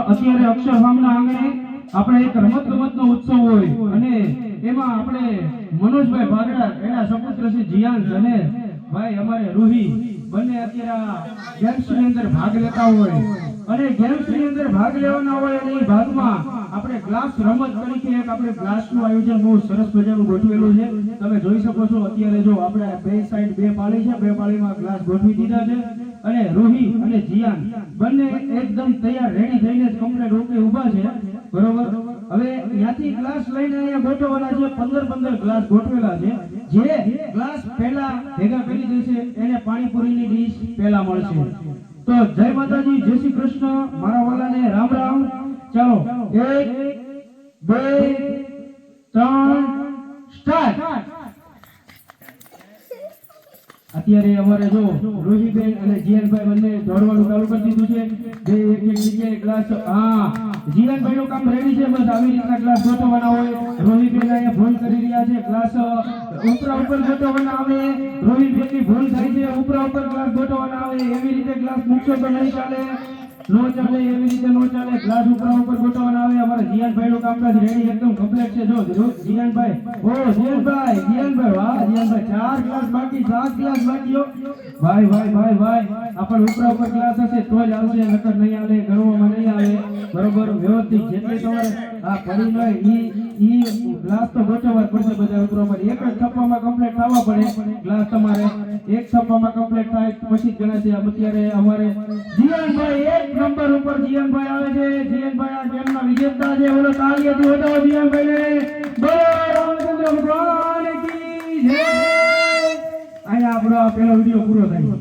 અત્યારે અક્ષરધામના આંગણે આપણે એક રમત ગમતનો ઉત્સવ હોય અને એમાં આપણે મનોજભાઈ ભાગડા એના સપુત્ર છે જીયાંશ અને ભાઈ અમારે રૂહી બંને અત્યારે ગેમ્સની અંદર ભાગ લેતા હોય અને ગેમ્સની અંદર ભાગ લેવાના હોય અને એ ભાગમાં આપણે ગ્લાસ રમત તરીકે એક આપણે ગ્લાસનું આયોજન બહુ સરસ મજાનું ગોઠવેલું છે. તમે જોઈ શકો છો અત્યારે જો આપણે બે સાઈડ બે પાળી છે, બે પાળીમાં ગ્લાસ ગોઠવી દીધા છે અને રૂહી અને જીયાન બંને એકદમ તૈયાર રેડી થઈને કમ્પ્લીટ રૂપે ઊભા છે. બરોબર, હવે ત્યાંથી ગ્લાસ લઈને અહીંયા ગોઠવવાના છે. 15 ગ્લાસ ગોઠવેલા છે. જે ગ્લાસ પહેલા ભેગા કરી દેશે એને પાણીપુરીની ડીશ પહેલા મળશે. તો જય માતાજી, જય શ્રી કૃષ્ણ, મારા વાલાને રામ રામ. ચાલો 1 2 3 સ્ટાર્ટ. અત્યારે અમારે જો રોહીબેન અને જીયાનભાઈ બંને દોડવાનું ચાલુ કરી દીધું છે. બે એક જગ્યાએ ગ્લાસ, હા જીયાનભાઈ નું કામ રેડી છે. બસ આવી રીતના ગ્લાસ ગોઠવવાના હોય. રોહીબેન અહીંયા ભૂલ કરી રહ્યા છે, ગ્લાસ ઉપરા ઉપર ગોઠવવાના આવે. રોહીબેન ની ભૂલ થાય છે, ઉપરા ઉપર ગ્લાસ ગોઠવવાના આવે. એવી રીતે ગ્લાસ મૂકશો તો નહીં ચાલે, નો ચાલે, એવી રીતે નો ચાલે. ગ્લાસ ઉપરા ઉપર ગોઠવવાના આવે. અમારા જીયાનભાઈ નું કામકાજ રેડી એકદમ કમ્પ્લીટ છે. જો જીયાનભાઈ, ઓ જીયાનભાઈ વાહ જીયાનભાઈ, 4 ગ્લાસ બાકી, 7 ગ્લાસ બાકી. ભાઈ આ પણ ઉપરા ઉપર ગ્લાસ હશે તો જ આવશે, નકર નહીં આવે, ગણવામાં નહીં આવે. બરોબર, વ્યવસ્થિત જેટલી તમારે આ પડી હોય ઈ ગ્લાસ તો ગોઠવવા પડશે બધા ઉપરા ઉપર. એક જ છપ્પામાં કમ્પ્લીટ થવા પડે ગ્લાસ. તમારે એક છપ્પામાં કમ્પ્લીટ થાય પછી જ ગણાશે. અત્યારે અમારે જીયાનભાઈ 1 નંબર ઉપર જીયાનભાઈ આવે છે. જીયાનભાઈ આ ગેમના વિજેતા છે. ઓલો તાળીઓથી વધાવો જીયાનભાઈને. બોલો રામચંદ્ર ભગવાન કી જય. અહીંયા આપણો આ પહેલો વિડિયો પૂરો થાય.